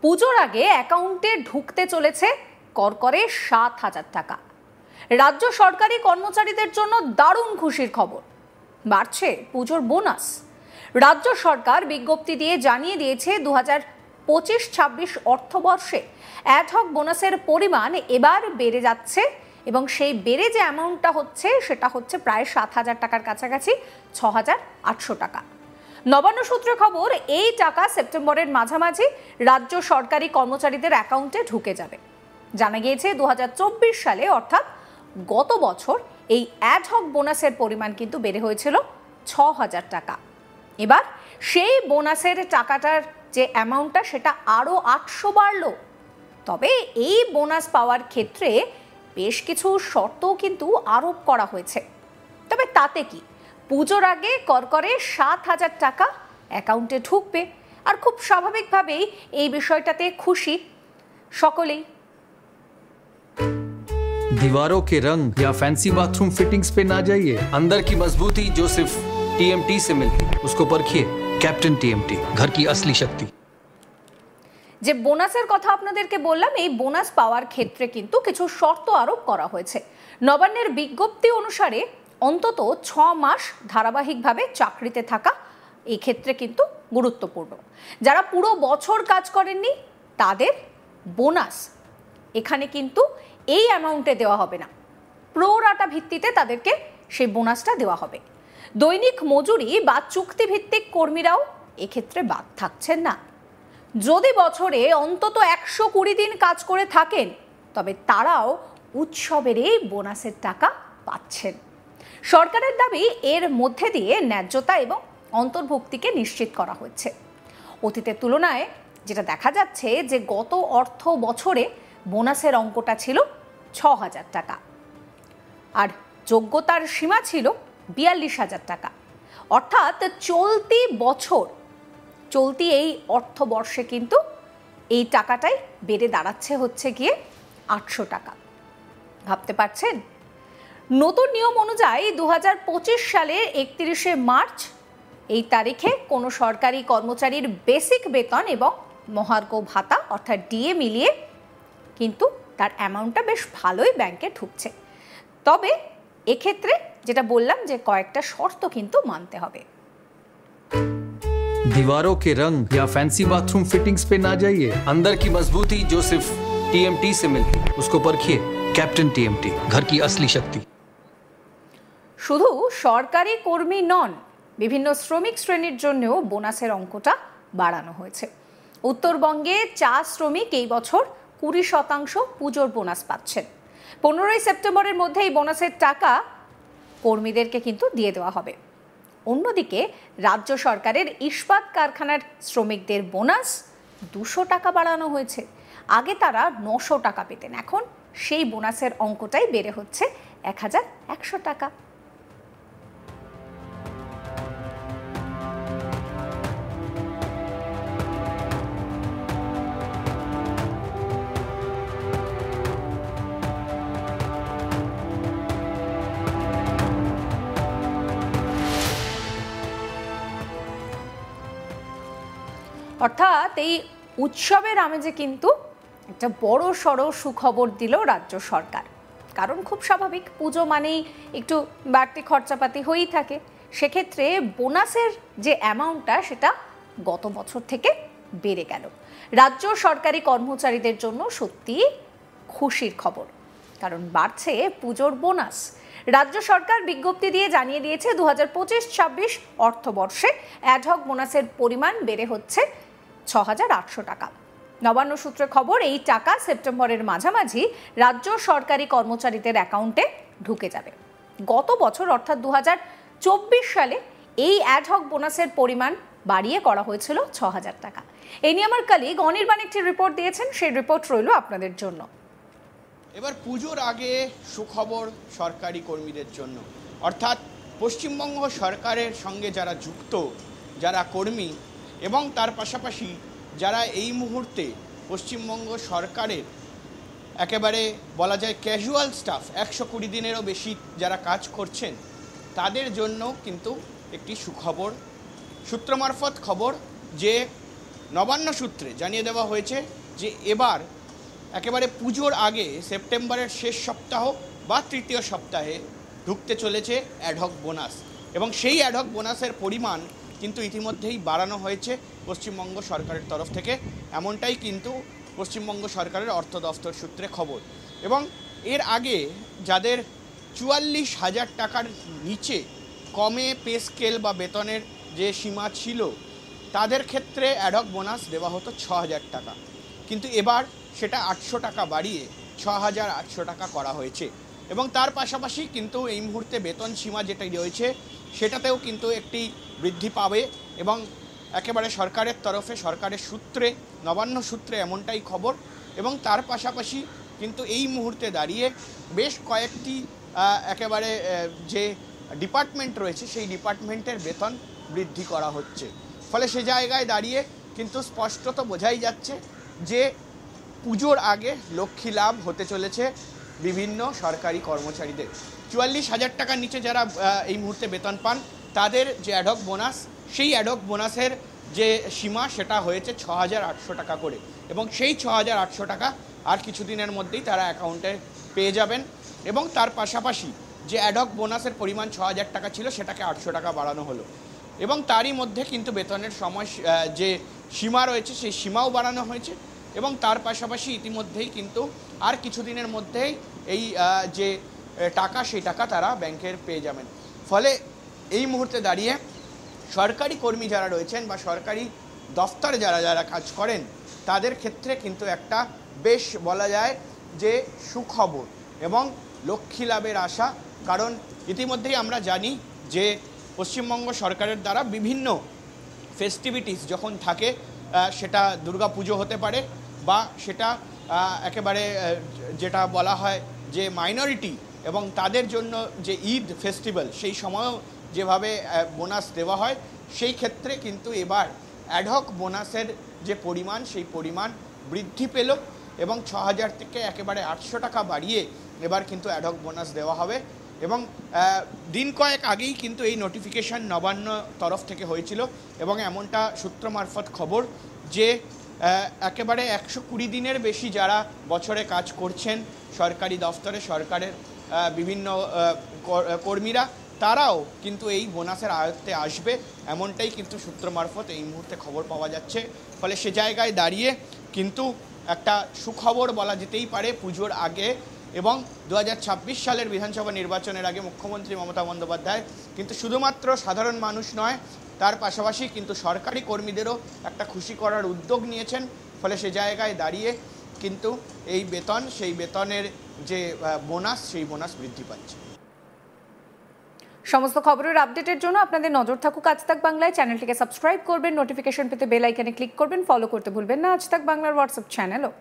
পুজোর আগে অ্যাকাউন্টে ঢুকতে চলেছে করকরে ৭,০০০ টাকা। রাজ্য সরকারি কর্মচারীদের জন্য দারুণ খুশির খবর, বাড়ছে পুজোর বোনাস। রাজ্য সরকার বিজ্ঞপ্তি দিয়ে জানিয়ে দিয়েছে 2025-26 অর্থবর্ষে অ্যাডহক বোনাসের পরিমাণ এবার বেড়ে যাচ্ছে এবং সেই বেড়ে যে অ্যামাউন্টটা হচ্ছে সেটা হচ্ছে প্রায় ৭,০০০ টাকার কাছাকাছি, ৬,৮০০ টাকা। নবান্ন সূত্রে খবর, এই টাকা সেপ্টেম্বরের মাঝামাঝি রাজ্য সরকারি কর্মচারীদের অ্যাকাউন্টে ঢুকে যাবে। জানা গিয়েছে 2024 সালে অর্থাৎ গত বছর এই অ্যাডহক বোনাসের পরিমাণ কিন্তু বেড়ে হয়েছিল ৬,০০০ টাকা। এবার সেই বোনাসের টাকাটার যে অ্যামাউন্টটা সেটা আরও ৮০০ বাড়ল। তবে এই বোনাস পাওয়ার ক্ষেত্রে বেশ কিছু শর্তও কিন্তু আরোপ করা হয়েছে। তবে তাতে কি, পুজোর আগে করকরে ৭,০০০ টাকা অ্যাকাউন্টে ঢুকবে আর খুব স্বাভাবিকভাবেই এই বিষয়টাতে খুশি সকলেই। दीवारों के रंग या फैंसी बाथरूम फिटिंग्स पे ना जाइए, अंदर की मजबूती जो सिर्फ टीएमटी से मिलती है उसको परखिए। कैप्टन टीएमटी, घर की असली शक्ति। যে বোনাসের কথা আপনাদেরকে বললাম, এই বোনাস পাওয়ার ক্ষেত্রে কিন্তু কিছু শর্ত আরোপ করা হয়েছে। নবান্নের বিজ্ঞপ্তি অনুসারে অন্তত ৬ মাস ধারাবাহিকভাবে চাকরিতে থাকা এই ক্ষেত্রে কিন্তু গুরুত্বপূর্ণ। যারা পুরো বছর কাজ করেননি তাদের বোনাস এখানে কিন্তু এই অ্যামাউন্টে দেওয়া হবে না, প্রোরাটা ভিত্তিতে তাদেরকে সেই বোনাসটা দেওয়া হবে। দৈনিক মজুরি বা চুক্তিভিত্তিক কর্মীরাও এক্ষেত্রে বাদ থাকছেন না। যদি বছরে অন্তত ১২০ দিন কাজ করে থাকেন তবে তারাও উৎসবের এই বোনাসের টাকা পাচ্ছেন। সরকারের দাবি, এর মধ্যে দিয়ে ন্যায্যতা এবং অন্তর্ভুক্তিকে নিশ্চিত করা হচ্ছে। অতীতের তুলনায় যেটা দেখা যাচ্ছে যে গত অর্থ বছরে বোনাসের অঙ্কটা ছিল ৬,০০০ টাকা আর যোগ্যতার সীমা ছিল ৪২,০০০ টাকা। অর্থাৎ চলতি এই অর্থবর্ষে কিন্তু এই টাকাটাই বেড়ে দাঁড়াচ্ছে হচ্ছে গিয়ে ৮০০ টাকা। ভাবতে পারছেন? নতুন নিয়ম অনুযায়ী ২০২৫ সালের ৩১শে মার্চ এই তারিখে কোনো সরকারি কর্মচারীর বেসিক বেতন এবং মহার্ঘ ভাতা অর্থাৎ ডিএ মিলিয়ে কিন্তু তার অ্যামাউন্টটা বেশ ভালোই ব্যাংকে ঢুকছে। তবে এক্ষেত্রে যেটা বললাম যে কয়েকটা শর্ত কিন্তু মানতে হবে। दीवारों के रंग या फैंसी बाथरूम फिटिंग्स पे ना जाइए, अंदर की मजबूती जो सिर्फ टीएमटी से मिलती है उसको परखिए। कैप्टन टीएमटी, घर की असली शक्ति। শুধু সরকারি কর্মী নন, বিভিন্ন শ্রমিক শ্রেণীর জন্যও বোনাসের অঙ্কটা বাড়ানো হয়েছে। উত্তরবঙ্গে চা শ্রমিক এই বছর ২০% পুজোর বোনাস পাচ্ছেন। ১৫ই সেপ্টেম্বরের মধ্যে এই বোনাসের টাকা কর্মীদেরকে কিন্তু দিয়ে দেওয়া হবে। অন্যদিকে রাজ্য সরকারের ইস্পাত কারখানার শ্রমিকদের বোনাস ২০০ টাকা বাড়ানো হয়েছে। আগে তারা ৯০০ টাকা পেতেন, এখন সেই বোনাসের অঙ্কটাই বেড়ে হচ্ছে ১,১০০ টাকা। অর্থাৎ এই উৎসবের আমেজে কিন্তু একটা বড় সড়ো সুখবর দিল রাজ্য সরকার। কারণ খুব স্বাভাবিক, পুজো মানেই একটু বাড়তি খরচাপাতি হয়েই থাকে। সেক্ষেত্রে বোনাসের যে অ্যামাউন্টটা সেটা গত বছর থেকে বেড়ে গেল। রাজ্য সরকারি কর্মচারীদের জন্য সত্যি খুশির খবর, কারণ বাড়ছে পুজোর বোনাস। রাজ্য সরকার বিজ্ঞপ্তি দিয়ে জানিয়ে দিয়েছে 2025-26 অর্থবর্ষে অ্যাডহক বোনাসের পরিমাণ বেড়ে হচ্ছে ৬,৮০০ টাকা। নবান্ন সূত্রে খবর, এই টাকা সেপ্টেম্বরের মাঝামাঝি রাজ্য সরকারি কর্মচারীদের অ্যাকাউন্টে ঢুকে যাবে। গত বছর অর্থাৎ 2024 সালে এই অ্যাডহক বোনাসের পরিমাণ বাড়িয়ে করা হয়েছিল ৬,০০০ টাকা। এই নিয়ে আমার কলিগ অনির্বাণ একটি রিপোর্ট দিয়েছেন, সেই রিপোর্ট রইল আপনাদের জন্য। এবার পুজোর আগে সুখবর সরকারি কর্মীদের জন্য, অর্থাৎ পশ্চিমবঙ্গ সরকারের সঙ্গে যারা যুক্ত, যারা কর্মী এবং তার পাশাপাশি যারা এই মুহূর্তে পশ্চিমবঙ্গ সরকারের একেবারে বলা যায় ক্যাজুয়াল স্টাফ, ১২০ দিনেরও বেশি যারা কাজ করছেন, তাদের জন্য কিন্তু একটি সুখবর। সূত্র মারফত খবর যে নবান্ন সূত্রে জানিয়ে দেওয়া হয়েছে যে এবার একেবারে পুজোর আগে সেপ্টেম্বরের শেষ সপ্তাহ বা তৃতীয় সপ্তাহে ঢুকতে চলেছে অ্যাডহক বোনাস, এবং সেই অ্যাডহক বোনাসের পরিমাণ কিন্তু ইতিমধ্যেই বাড়ানো হয়েছে পশ্চিমবঙ্গ সরকারের তরফ থেকে, এমনটাই কিন্তু পশ্চিমবঙ্গ সরকারের অর্থ দফতর সূত্রে খবর। এবং এর আগে যাদের 44,000 টাকার নিচে কমে পে স্কেল বা বেতনের যে সীমা ছিল তাদের ক্ষেত্রে অ্যাডহক বোনাস দেওয়া হতো 6,000 টাকা, কিন্তু এবার সেটা 800 টাকা বাড়িয়ে 6,800 টাকা করা হয়েছে। এবং তার পাশাপাশি কিন্তু এই মুহূর্তে বেতন সীমা যেটা রয়েছে সেটাতেও কিন্তু একটি বৃদ্ধি পাবে, এবং একেবারে সরকারের তরফে সরকারের সূত্রে নবান্ন সূত্রে এমনটাই খবর। এবং তার পাশাপাশি কিন্তু এই মুহূর্তে দাঁড়িয়ে বেশ কয়েকটি একেবারে যে ডিপার্টমেন্ট রয়েছে সেই ডিপার্টমেন্টের বেতন বৃদ্ধি করা হচ্ছে। ফলে সে জায়গায় দাঁড়িয়ে কিন্তু স্পষ্টত বোঝাই যাচ্ছে যে পুজোর আগে লক্ষ্মী লাভ হতে চলেছে বিভিন্ন সরকারি কর্মচারীদের। 44,000 টাকার নিচে যারা এই মুহূর্তে বেতন পান তাদের যে অ্যাডহক বোনাস, সেই অ্যাডহক বোনাসের যে সীমা সেটা হয়েছে 6,800 টাকা করে, এবং সেই 6,800 টাকা আর কিছুদিনের মধ্যেই তারা অ্যাকাউন্টে পেয়ে যাবেন। এবং তার পাশাপাশি যে অ্যাডহক বোনাসের পরিমাণ 6,000 টাকা ছিল সেটাকে 800 টাকা বাড়ানো হলো, এবং তারই মধ্যে কিন্তু বেতনের সময় যে সীমা রয়েছে সেই সীমাও বাড়ানো হয়েছে। এবং তার পাশাপাশি ইতিমধ্যেই কিন্তু আর কিছুদিনের মধ্যেই এই যে টাকা সেই টাকা তারা ব্যাংকের পেয়ে যাবেন। ফলে এই মুহূর্তে দাঁড়িয়ে সরকারি কর্মী যারা রয়েছেন বা সরকারি দফতরে যারা যারা কাজ করেন তাদের ক্ষেত্রে কিন্তু একটা বেশ বলা যায় যে সুখবর এবং লক্ষ্মী লাভের আশা। কারণ ইতিমধ্যেই আমরা জানি যে পশ্চিমবঙ্গ সরকারের দ্বারা বিভিন্ন ফেস্টিভিটিস যখন থাকে, সেটা দুর্গাপুজো হতে পারে বা সেটা একেবারে যেটা বলা হয় যে মাইনরিটি এবং তাদের জন্য যে ঈদ ফেস্টিভ্যাল সেই সময়ও যেভাবে বোনাস দেওয়া হয়, সেই ক্ষেত্রে কিন্তু এবার অ্যাডহক বোনাসের যে পরিমাণ সেই পরিমাণ বৃদ্ধি পেল, এবং 6,000 থেকে একেবারে 800 টাকা বাড়িয়ে এবার কিন্তু অ্যাডহক বোনাস দেওয়া হবে। এবং দিন কয়েক আগেই কিন্তু এই নোটিফিকেশান নবান্ন তরফ থেকে হয়েছিল, এবং এমনটা সূত্র মারফত খবর যে একেবারে 120 দিনের বেশি যারা বছরে কাজ করছেন সরকারি দফতরে, সরকারের বিভিন্ন কর্মীরা, তারাও কিন্তু এই বোনাসের আয়ত্তে আসবে, এমনটাই কিন্তু সূত্র মারফত এই মুহূর্তে খবর পাওয়া যাচ্ছে। ফলে সে জায়গায় দাঁড়িয়ে কিন্তু একটা সুখবর বলা যেতেই পারে পুজোর আগে। এবং 2026 সালের বিধানসভা নির্বাচনের আগে মুখ্যমন্ত্রী মমতা বন্দ্যোপাধ্যায় কিন্তু শুধুমাত্র সাধারণ মানুষ নয়, তার পাশাপাশি কিন্তু সরকারি কর্মীদেরও একটা খুশি করার উদ্যোগ নিয়েছেন। ফলে সে জায়গায় দাঁড়িয়ে কিন্তু এই বেতন, সেই বেতনের যে বোনাস, সেই বোনাস বৃদ্ধি পাচ্ছে। সমস্ত খবরের আপডেটের জন্য আপনাদের নজর থাকুক আজ তাক বাংলায়। চ্যানেলটিকে সাবস্ক্রাইব করবেন, নোটিফিকেশন পেতে বেল আইকনে ক্লিক করবেন, ফলো করতে ভুলবেন না আজ তাক বাংলার হোয়াটসঅ্যাপ চ্যানেলও।